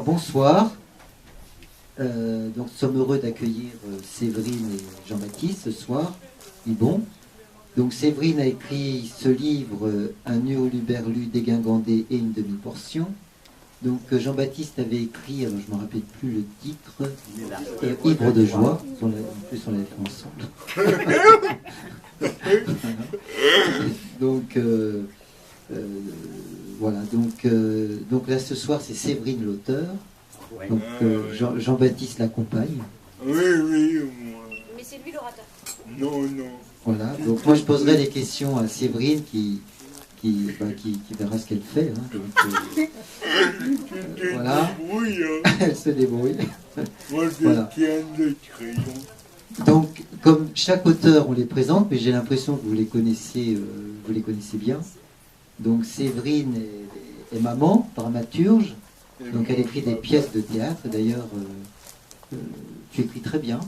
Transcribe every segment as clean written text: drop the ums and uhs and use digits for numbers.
Alors bonsoir. Donc nous sommes heureux d'accueillir Séverine et Jean-Baptiste ce soir. Et bon. Donc Séverine a écrit ce livre, Un néoluberlu dégingandé et une demi-portion. Donc Jean-Baptiste avait écrit, alors je ne me rappelle plus le titre, Ivre de joie. En plus on l'a fait ensemble. Donc voilà. Donc là ce soir c'est Séverine l'auteur. Donc Jean-Baptiste l'accompagne. Oui, oui. Mais c'est lui l'orateur. Non, non. Voilà. Donc moi je poserai les questions à Séverine qui verra ce qu'elle fait. Hein. Donc, voilà. Elle se débrouille. Moi je Voilà. tiens le crayon. Donc comme chaque auteur on les présente, mais j'ai l'impression que vous les connaissez bien. Donc Séverine est maman, dramaturge. Donc elle écrit des pièces de théâtre. D'ailleurs, tu écris très bien.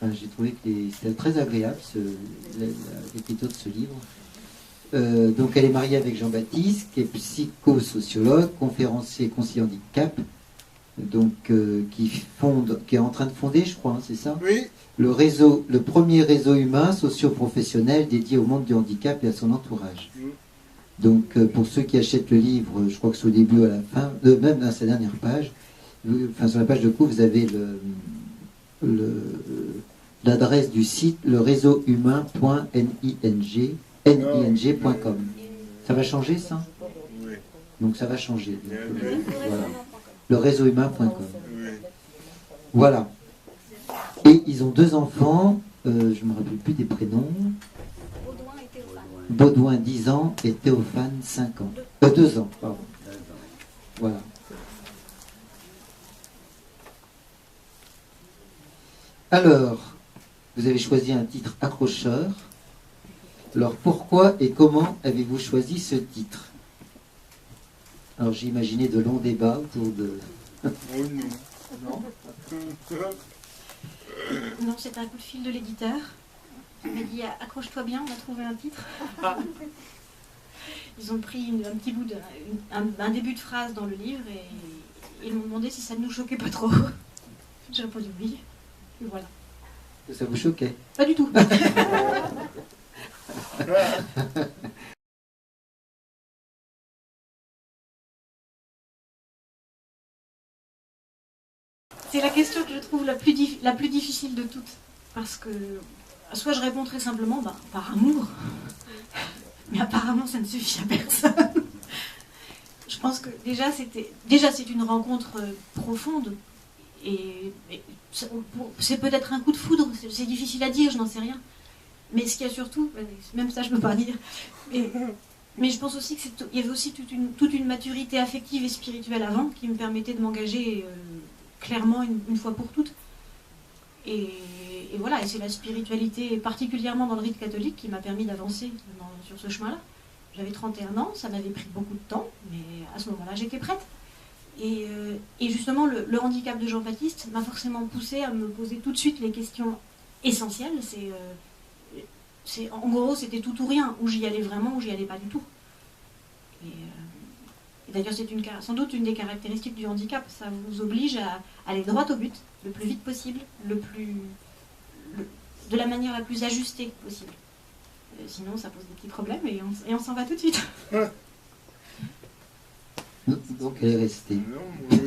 Enfin, j'ai trouvé que c'était très agréable l'écriture de ce livre. Donc elle est mariée avec Jean-Baptiste, qui est psychosociologue, conférencier et conseiller handicap, donc qui est en train de fonder, je crois, hein, c'est ça? Oui. Le premier réseau humain socio-professionnel dédié au monde du handicap et à son entourage. Donc pour ceux qui achètent le livre, je crois que c'est au début ou à la fin, même dans sa dernière page, sur la page de couve, vous avez l'adresse du site, le réseau humain.ning.com. Ça va changer ça? Oui. Donc ça va changer. Donc, Oui. voilà. Le réseau humain.com. Oui. Voilà. Et ils ont 2 enfants, je ne me rappelle plus des prénoms. Baudouin et Théophane. Baudouin 10 ans et Théophane 5 ans. 2 ans, pardon. Voilà. Alors, vous avez choisi un titre accrocheur. Alors, pourquoi et comment avez-vous choisi ce titre? Alors, j'ai imaginé de longs débats autour de... Oh non. Non. Non, c'était un coup de fil de l'éditeur. Il m'a dit accroche-toi bien, on a trouvé un titre. Ils ont pris un petit bout un début de phrase dans le livre et ils m'ont demandé si ça ne nous choquait pas trop. J'ai répondu oui. Et voilà. Ça vous choquait? Pas du tout. C'est la question que je trouve la plus difficile de toutes. Parce que soit je réponds très simplement par amour, mais apparemment ça ne suffit à personne. Je pense que déjà c'est une rencontre profonde et c'est peut-être un coup de foudre, c'est difficile à dire, je n'en sais rien. Mais ce qu'il y a surtout, même ça je ne peux pas dire, mais je pense aussi qu'il y avait aussi toute une maturité affective et spirituelle avant qui me permettait de m'engager clairement une fois pour toutes. Et voilà, et c'est la spiritualité, particulièrement dans le rite catholique, qui m'a permis d'avancer sur ce chemin-là. J'avais 31 ans, ça m'avait pris beaucoup de temps, mais à ce moment-là, j'étais prête. Et justement, le handicap de Jean-Baptiste m'a forcément poussée à me poser tout de suite les questions essentielles. En gros, c'était tout ou rien, où j'y allais vraiment, ou j'y allais pas du tout. Et d'ailleurs, c'est sans doute une des caractéristiques du handicap. Ça vous oblige à aller droit au but, le plus vite possible, de la manière la plus ajustée possible. Sinon, ça pose des petits problèmes et on s'en va tout de suite. Donc elle est restée. Non, moi,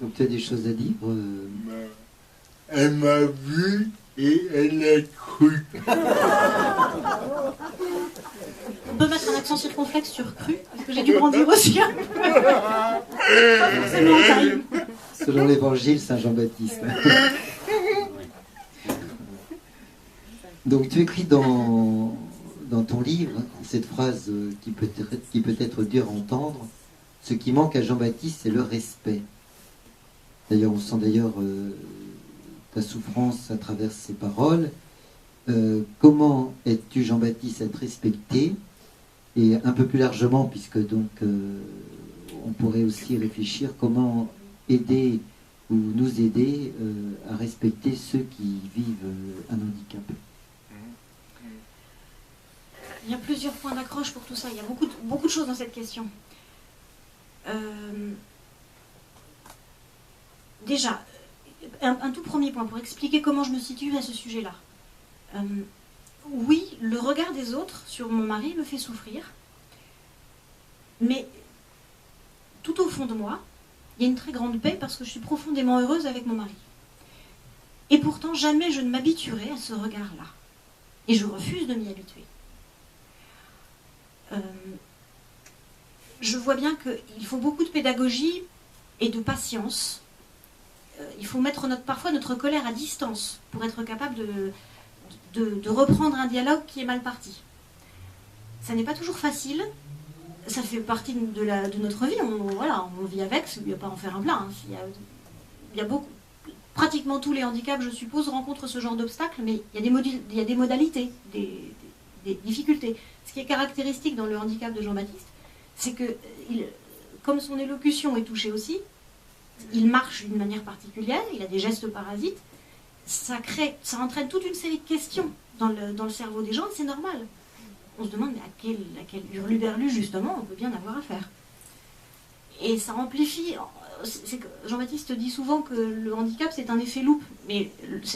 Donc tu as des choses à dire elle m'a vu et elle a cru. On peut mettre un accent circonflexe sur cru, parce que j'ai dû grandir aussi un peu. Pas forcément en taille. Selon l'évangile Saint-Jean-Baptiste. Donc tu écris dans ton livre cette phrase qui peut être dure à entendre: ce qui manque à Jean-Baptiste, c'est le respect. D'ailleurs, on sent ta souffrance à travers ces paroles. Comment es-tu, Jean-Baptiste, à être respecté? Et un peu plus largement, puisque donc on pourrait aussi réfléchir comment aider ou nous aider à respecter ceux qui vivent un handicap. Il y a plusieurs points d'accroche pour tout ça. Il y a beaucoup de choses dans cette question. déjà, un tout premier point pour expliquer comment je me situe à ce sujet-là. Oui, le regard des autres sur mon mari me fait souffrir, mais tout au fond de moi, il y a une très grande paix parce que je suis profondément heureuse avec mon mari. Et pourtant, jamais je ne m'habituerai à ce regard-là. Et je refuse de m'y habituer. Je vois bien qu'il faut beaucoup de pédagogie et de patience. Il faut mettre parfois notre colère à distance pour être capable de reprendre un dialogue qui est mal parti. Ça n'est pas toujours facile. Ça fait partie de notre vie. On vit avec, il n'y a pas à en faire un plat. Hein. Il y a beaucoup. Pratiquement tous les handicaps, je suppose, rencontrent ce genre d'obstacles, mais il y a des modalités, des difficultés. Ce qui est caractéristique dans le handicap de Jean-Baptiste, c'est que, comme son élocution est touchée aussi, il marche d'une manière particulière, il a des gestes parasites, ça entraîne toute une série de questions dans le cerveau des gens, et c'est normal. On se demande, mais à quel hurluberlu, justement, on peut bien avoir affaire. Et ça amplifie. Jean-Baptiste dit souvent que le handicap, c'est un effet loupe, mais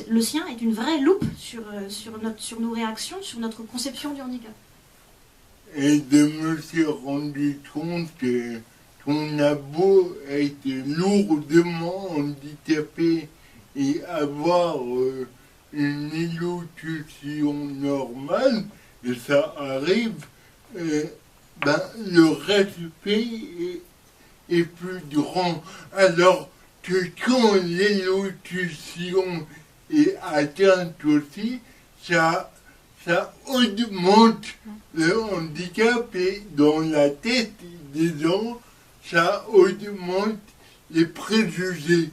le sien est une vraie loupe sur nos réactions, sur notre conception du handicap. Et de me suis rendu compte qu'on a beau être lourdement handicapé et avoir une élocution normale, et ça arrive, le respect est plus grand. Alors que quand l'élocution est atteinte aussi, ça augmente le handicap et dans la tête des gens, ça augmente les préjugés.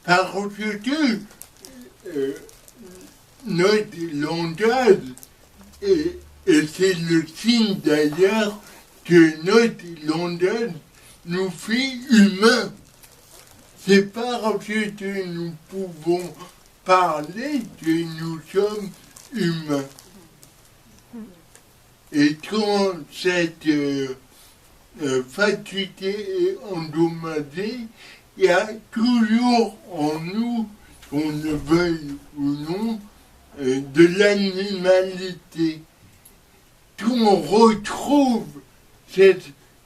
Parce que notre langage, et c'est le signe d'ailleurs que notre langage nous fait humains. C'est parce que nous pouvons parler que nous sommes humains. Et quand cette faculté est endommagée, il y a toujours en nous, qu'on le veuille ou non, de l'animalité. Qu'on retrouve cette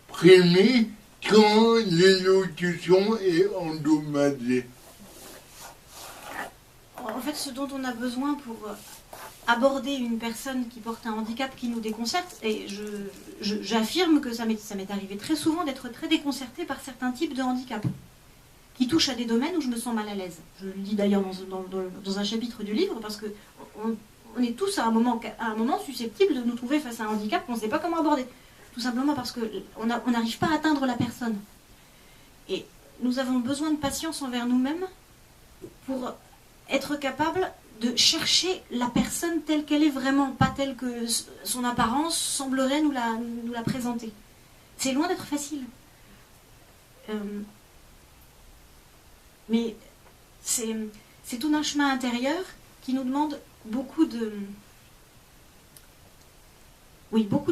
primée quand l'élocution est endommagée. En fait, ce dont on a besoin pour aborder une personne qui porte un handicap qui nous déconcerte, et j'affirme que ça m'est arrivé très souvent d'être très déconcertée par certains types de handicap, qui touchent à des domaines où je me sens mal à l'aise. Je le dis d'ailleurs dans un chapitre du livre, parce qu'on est tous à un moment susceptibles de nous trouver face à un handicap qu'on ne sait pas comment aborder. Tout simplement parce qu'on n'arrive pas à atteindre la personne. Et nous avons besoin de patience envers nous-mêmes pour être capable de chercher la personne telle qu'elle est vraiment, pas telle que son apparence semblerait nous la présenter. C'est loin d'être facile. Mais c'est tout un chemin intérieur qui nous demande beaucoup de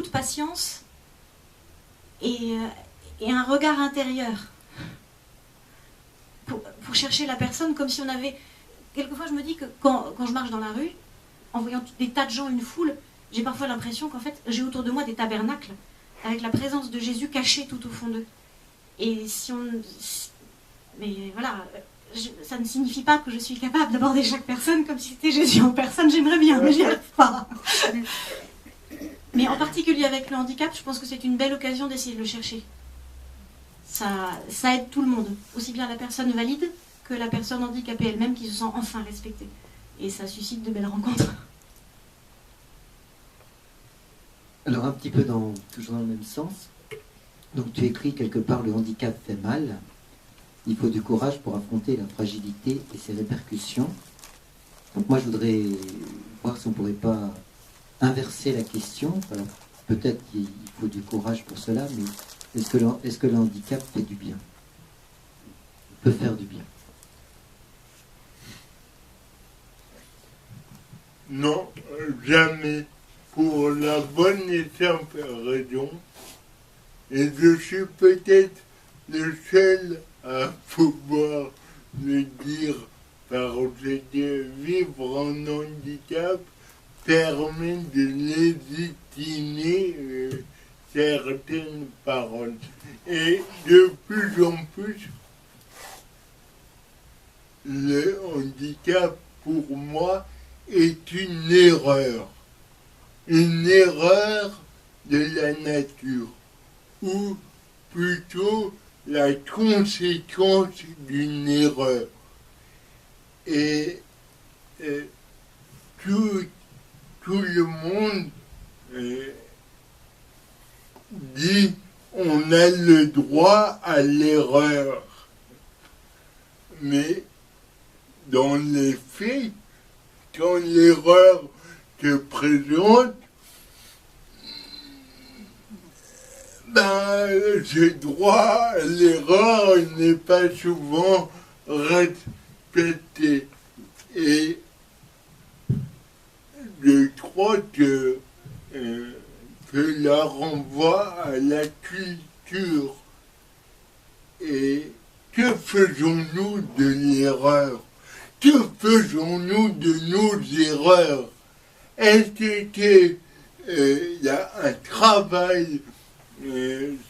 patience et un regard intérieur pour chercher la personne, comme si on avait... Quelquefois, je me dis que quand je marche dans la rue, en voyant des tas de gens, une foule, j'ai parfois l'impression qu'en fait, j'ai autour de moi des tabernacles avec la présence de Jésus cachée tout au fond d'eux. Et mais voilà, ça ne signifie pas que je suis capable d'aborder chaque personne comme si c'était Jésus en personne. J'aimerais bien, mais j'y arrive pas. Mais en particulier avec le handicap, je pense que c'est une belle occasion d'essayer de le chercher. Ça aide tout le monde, aussi bien la personne valide que la personne handicapée elle-même qui se sent enfin respectée. Et ça suscite de belles rencontres. Alors un petit peu toujours dans le même sens. Donc tu écris quelque part, le handicap fait mal. Il faut du courage pour affronter la fragilité et ses répercussions. Donc moi je voudrais voir si on ne pourrait pas inverser la question. Alors peut-être qu'il faut du courage pour cela, mais est-ce que le handicap fait du bien? Peut faire du bien? Non, jamais. Pour la bonne et simple raison. Et je suis peut-être le seul à pouvoir le dire parce que vivre en handicap permet de légitimer certaines paroles. Et de plus en plus, le handicap, pour moi, est une erreur de la nature, ou plutôt la conséquence d'une erreur. Et tout le monde dit on a le droit à l'erreur. Mais dans les faits, quand l'erreur se présente, ce droit à l'erreur n'est pas souvent respecté. Et je crois que cela renvoie à la culture. Et que faisons-nous de l'erreur? Que faisons-nous de nos erreurs? Est-ce qu'il y a un travail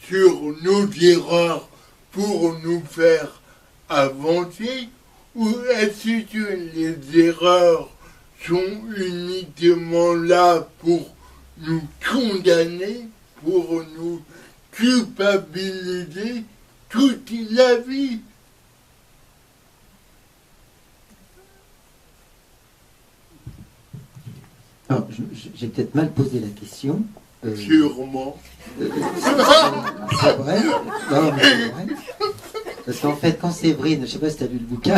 sur nos erreurs pour nous faire avancer? Ou est-ce que les erreurs sont uniquement là pour nous condamner, pour nous culpabiliser toute la vie? Alors, j'ai peut-être mal posé la question. Sûrement. C'est vrai. Non, mais c'est vrai. Parce qu'en fait, quand Séverine, je ne sais pas si tu as lu le bouquin.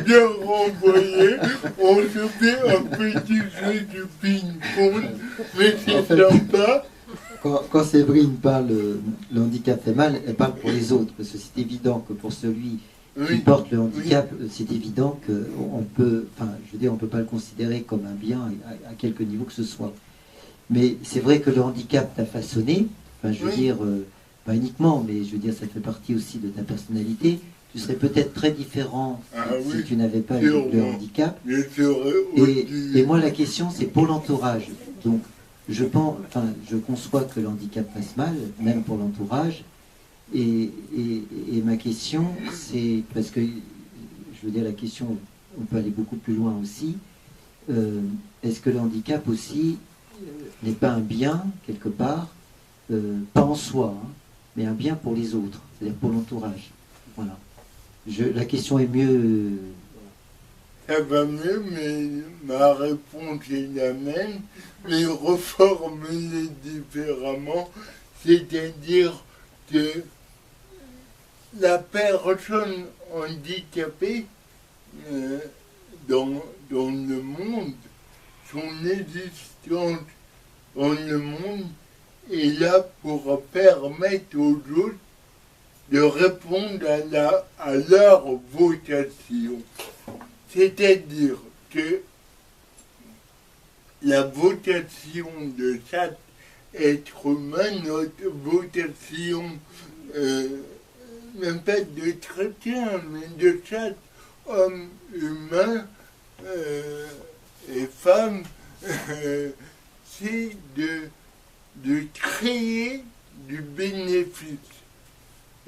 Bien renvoyé, on se fait un petit jeu de ping-pong, mais c'est sympa. Quand Séverine parle, le handicap fait mal, elle parle pour les autres. Parce que c'est évident que pour celui qui porte le handicap, c'est évident qu'on peut, enfin, je veux dire, on ne peut pas le considérer comme un bien à quelque niveau que ce soit. Mais c'est vrai que le handicap t'a façonné, enfin, je veux dire, pas uniquement, mais je veux dire, ça fait partie aussi de ta personnalité. Tu serais peut-être très différent si tu n'avais pas le handicap. Et moi, la question, c'est pour l'entourage. Donc, je conçois que le handicap fasse mal, même pour l'entourage. Et ma question, c'est, parce que, je veux dire, la question, on peut aller beaucoup plus loin aussi, est-ce que le handicap aussi n'est pas un bien, quelque part, pas en soi, hein, mais un bien pour les autres, c'est-à-dire pour l'entourage. Voilà. La question est mieux... Ça va mieux, mais ma réponse est la même, mais reformulée différemment, c'est-à-dire que la personne handicapée dans le monde, son existence dans le monde est là pour permettre aux autres de répondre à leur vocation. C'est-à-dire que la vocation de chaque être humain, notre vocation, même pas de chrétien, mais de chaque homme humain et femme, c'est de créer du bénéfice,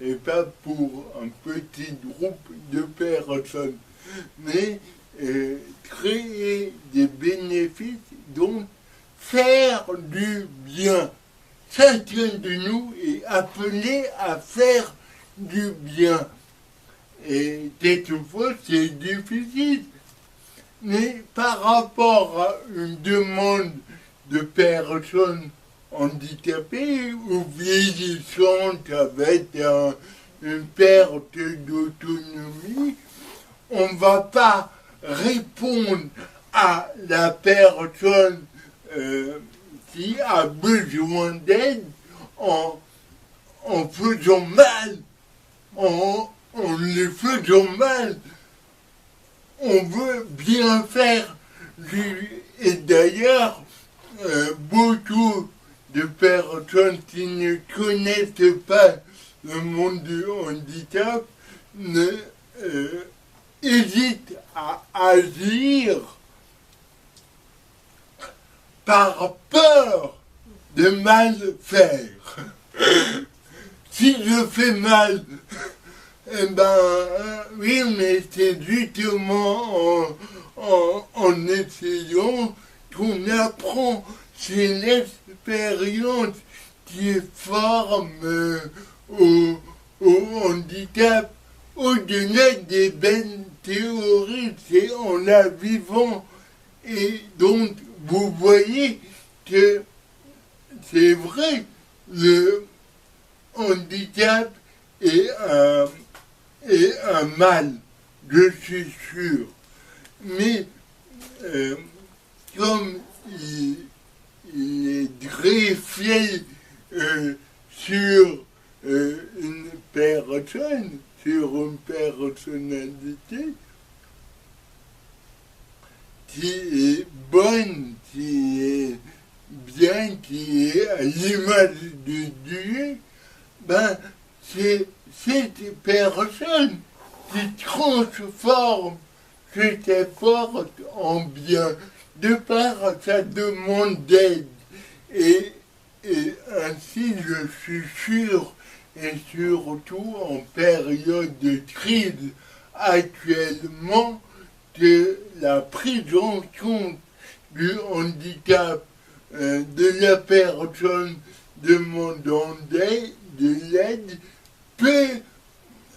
et pas pour un petit groupe de personnes, mais créer des bénéfices, donc faire du bien. Chacun de nous est appelé à faire du bien. Et quelquefois, c'est difficile. Mais par rapport à une demande de personnes handicapées ou vieillissantes avec une perte d'autonomie, on ne va pas répondre à la personne qui a besoin d'aide en faisant mal, en lui faisant mal. On veut bien faire. Et d'ailleurs, beaucoup de personnes qui ne connaissent pas le monde du handicap hésite à agir par peur de mal faire. Si je fais mal, eh ben oui, mais c'est justement en essayant qu'on apprend. C'est l'expérience qui forme au handicap. Au-delà des belles théories, c'est en la vivant. Et donc, vous voyez que c'est vrai, le handicap est un mal, je suis sûr. Mais comme il est greffé sur une personne, sur une personnalité qui est bonne, qui est bien, qui est à l'image de Dieu, ben c'est cette personne qui transforme cette efforts en bien, de par sa demande d'aide. Et ainsi, je suis sûr, et surtout en période de crise actuellement, que la prise en compte du handicap de la personne demandant de l'aide peut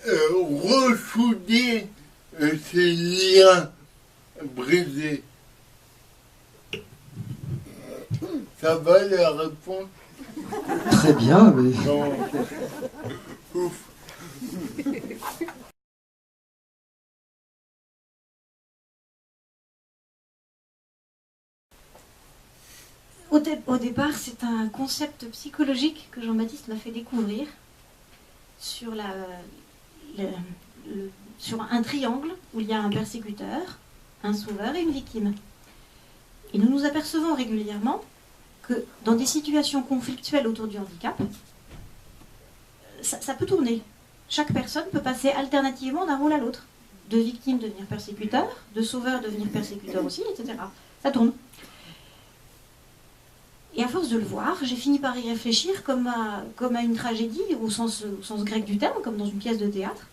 ressouder ces liens brisés. Ça va la réponse? Très bien, mais... Non. Ouf. Au départ, c'est un concept psychologique que Jean-Baptiste m'a fait découvrir sur, sur un triangle où il y a un persécuteur, un sauveur et une victime. Et nous nous apercevons régulièrement que dans des situations conflictuelles autour du handicap, ça peut tourner. Chaque personne peut passer alternativement d'un rôle à l'autre. De victime devenir persécuteur, de sauveur devenir persécuteur aussi, etc. Ça tourne. Et à force de le voir, j'ai fini par y réfléchir comme à une tragédie, au sens grec du terme, comme dans une pièce de théâtre,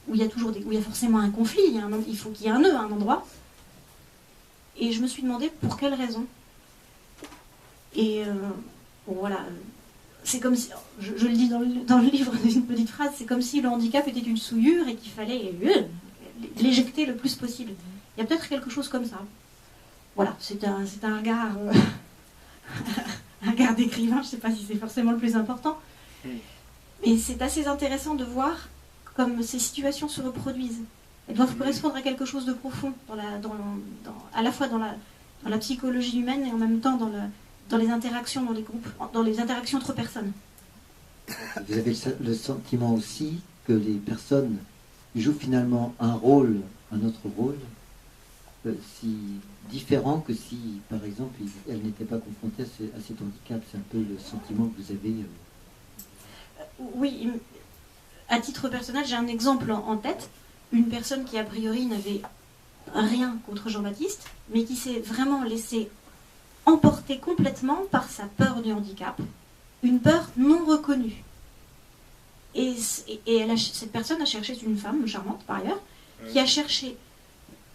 où il y a forcément un conflit, il faut qu'il y ait un nœud à un endroit. Et je me suis demandé pour quelle raison. Et bon, voilà, c'est comme si, je le dis dans le livre, une petite phrase, c'est comme si le handicap était une souillure et qu'il fallait l'éjecter le plus possible. Il y a peut-être quelque chose comme ça. Voilà, c'est un regard... un regard d'écrivain, je ne sais pas si c'est forcément le plus important, mais c'est assez intéressant de voir comme ces situations se reproduisent. Elles doivent correspondre à quelque chose de profond, à la fois dans la psychologie humaine et en même temps dans les interactions dans les groupes, dans les interactions entre personnes. Vous avez le sentiment aussi que les personnes jouent finalement un autre rôle, si différent que si, par exemple, elles n'étaient pas confrontées à cet handicap. C'est un peu le sentiment que vous avez. Oui, à titre personnel, j'ai un exemple en tête. Une personne qui, a priori, n'avait rien contre Jean-Baptiste, mais qui s'est vraiment laissé emporter complètement par sa peur du handicap, une peur non reconnue. Et cette personne a cherché, une femme charmante par ailleurs, qui a cherché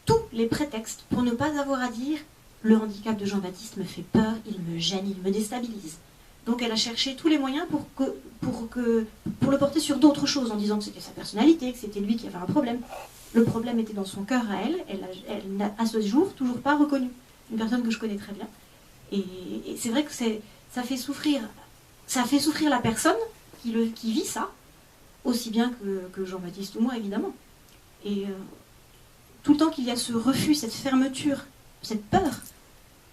tous les prétextes pour ne pas avoir à dire « le handicap de Jean-Baptiste me fait peur, il me gêne, il me déstabilise ». Donc elle a cherché tous les moyens pour le porter sur d'autres choses, en disant que c'était sa personnalité, que c'était lui qui avait un problème. Le problème était dans son cœur à elle n'a à ce jour toujours pas reconnu. Une personne que je connais très bien. Et c'est vrai que ça fait souffrir la personne qui vit ça, aussi bien que Jean-Baptiste ou moi, évidemment. Et tout le temps qu'il y a ce refus, cette fermeture, cette peur,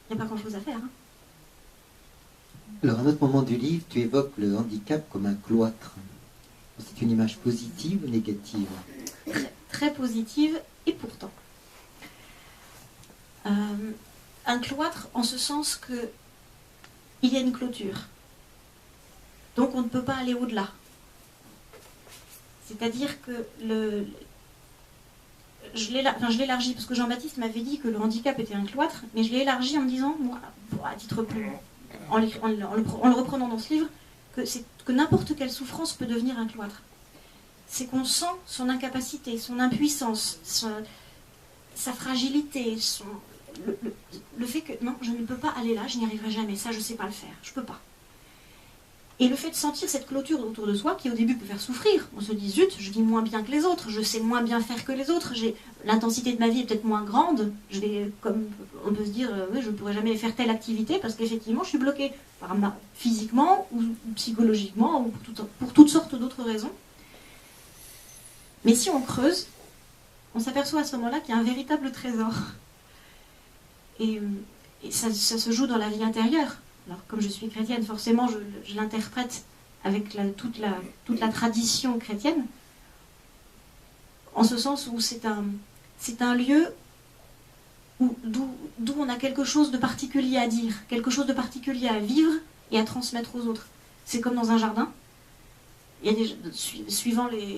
il n'y a pas grand-chose à faire. Hein. Alors, à un autre moment du livre, tu évoques le handicap comme un cloître. C'est une image positive ou négative? Très, très positive, et pourtant. Un cloître en ce sens que il y a une clôture. Donc on ne peut pas aller au-delà. C'est-à-dire que je l'élargis, parce que Jean-Baptiste m'avait dit que le handicap était un cloître, mais je l'ai élargi en me disant, moi, à titre plus, en le reprenant dans ce livre, que n'importe quelle souffrance peut devenir un cloître. C'est qu'on sent son incapacité, son impuissance, sa fragilité, le fait que non, je ne peux pas aller là, je n'y arriverai jamais, ça je ne sais pas le faire, je ne peux pas. Et le fait de sentir cette clôture autour de soi, qui au début peut faire souffrir, on se dit zut, je vis moins bien que les autres, je sais moins bien faire que les autres, l'intensité de ma vie est peut-être moins grande, comme on peut se dire, oui, je ne pourrai jamais faire telle activité parce qu'effectivement je suis bloquée physiquement ou psychologiquement ou pour toutes sortes d'autres raisons. Mais si on creuse, on s'aperçoit à ce moment-là qu'il y a un véritable trésor. Et ça se joue dans la vie intérieure. Alors, comme je suis chrétienne, forcément, je l'interprète avec toute la tradition chrétienne, en ce sens où c'est un lieu d'où on a quelque chose de particulier à dire, quelque chose de particulier à vivre et à transmettre aux autres. C'est comme dans un jardin. Il y a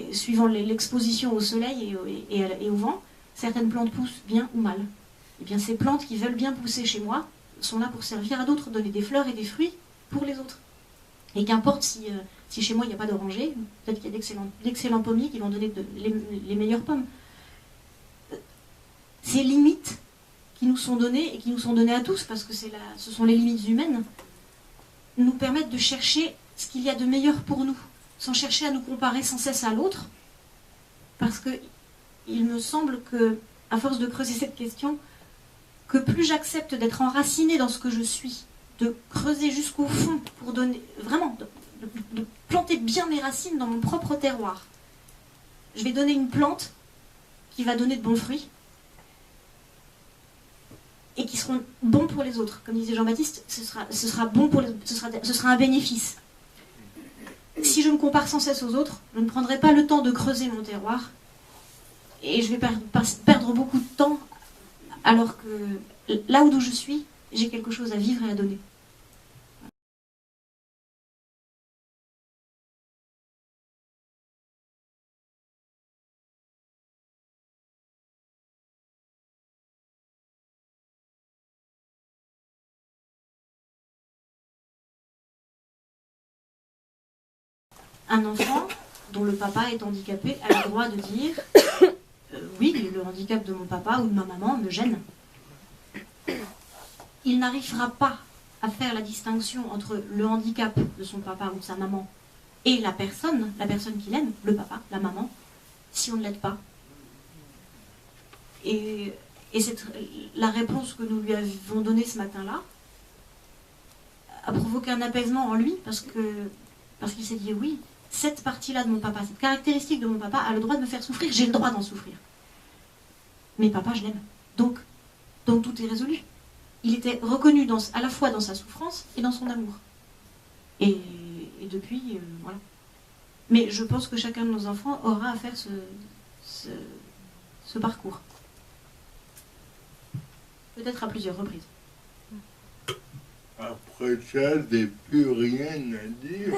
suivant l'exposition au soleil et au vent, certaines plantes poussent bien ou mal. Et bien ces plantes qui veulent bien pousser chez moi sont là pour servir à d'autres, donner des fleurs et des fruits pour les autres. Et qu'importe si chez moi il n'y a pas d'oranger, peut-être qu'il y a d'excellents pommiers qui vont donner les meilleures pommes. Ces limites qui nous sont données, et qui nous sont données à tous, parce que ce sont les limites humaines, nous permettent de chercher ce qu'il y a de meilleur pour nous, sans chercher à nous comparer sans cesse à l'autre, parce que il me semble que, à force de creuser cette question, que plus j'accepte d'être enracinée dans ce que je suis, de creuser jusqu'au fond pour donner, vraiment, de planter bien mes racines dans mon propre terroir, je vais donner une plante qui va donner de bons fruits et qui seront bons pour les autres. Comme disait Jean-Baptiste, ce sera bon pour ce sera un bénéfice. Si je me compare sans cesse aux autres, je ne prendrai pas le temps de creuser mon terroir et je vais perdre beaucoup de temps, alors que là où je suis, j'ai quelque chose à vivre et à donner. Un enfant dont le papa est handicapé a le droit de dire oui, le handicap de mon papa ou de ma maman me gêne. Il n'arrivera pas à faire la distinction entre le handicap de son papa ou de sa maman et la personne qu'il aime, le papa, la maman, si on ne l'aide pas. Et la réponse que nous lui avons donnée ce matin-là a provoqué un apaisement en lui, parce qu'il s'est dit oui, cette partie-là de mon papa, cette caractéristique de mon papa a le droit de me faire souffrir, j'ai le droit d'en souffrir. Mais papa, je l'aime. Donc tout est résolu. Il était reconnu à la fois dans sa souffrance et dans son amour. Et depuis, voilà. Mais je pense que chacun de nos enfants aura à faire ce parcours. Peut-être à plusieurs reprises. Après ça, j'ai plus rien à dire.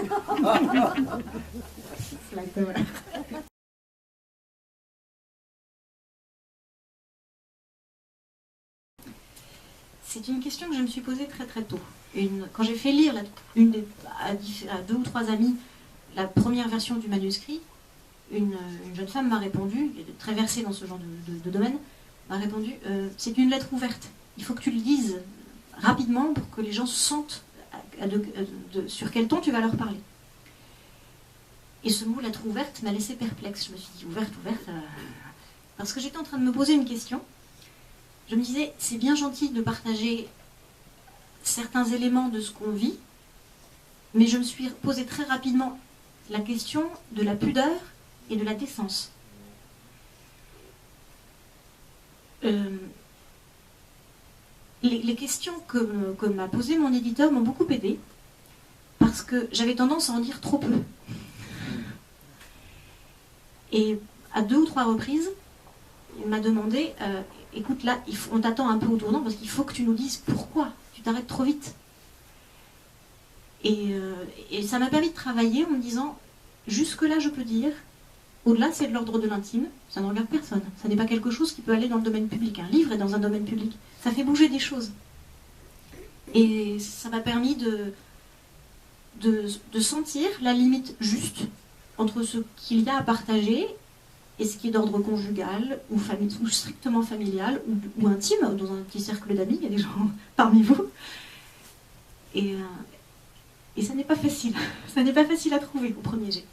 C'est une question que je me suis posée très très tôt. Quand j'ai fait lire à 2 ou 3 amis la première version du manuscrit, une jeune femme m'a répondu, très versée dans ce genre de domaine, m'a répondu c'est une lettre ouverte. Il faut que tu le lises rapidement pour que les gens sentent sur quel ton tu vas leur parler. Et ce mot lettre ouverte m'a laissé perplexe. Je me suis dit ouverte, parce que j'étais en train de me poser une question. Je me disais, c'est bien gentil de partager certains éléments de ce qu'on vit, mais je me suis posé très rapidement la question de la pudeur et de la décence. Les questions que m'a posées mon éditeur m'ont beaucoup aidée, parce que j'avais tendance à en dire trop peu. Et à 2 ou 3 reprises, il m'a demandé écoute, là, on t'attend un peu au tournant parce qu'il faut que tu nous dises pourquoi tu t'arrêtes trop vite. Et ça m'a permis de travailler en me disant jusque-là, je peux dire, Au-delà, c'est de l'ordre de l'intime, ça ne regarde personne. Ça n'est pas quelque chose qui peut aller dans le domaine public. Un livre est dans un domaine public. Ça fait bouger des choses. Et ça m'a permis de sentir la limite juste entre ce qu'il y a à partager et ce qui est d'ordre conjugal ou strictement familial ou intime, dans un petit cercle d'amis, il y a des gens parmi vous. Et ça n'est pas facile. Ça n'est pas facile à trouver au premier jet.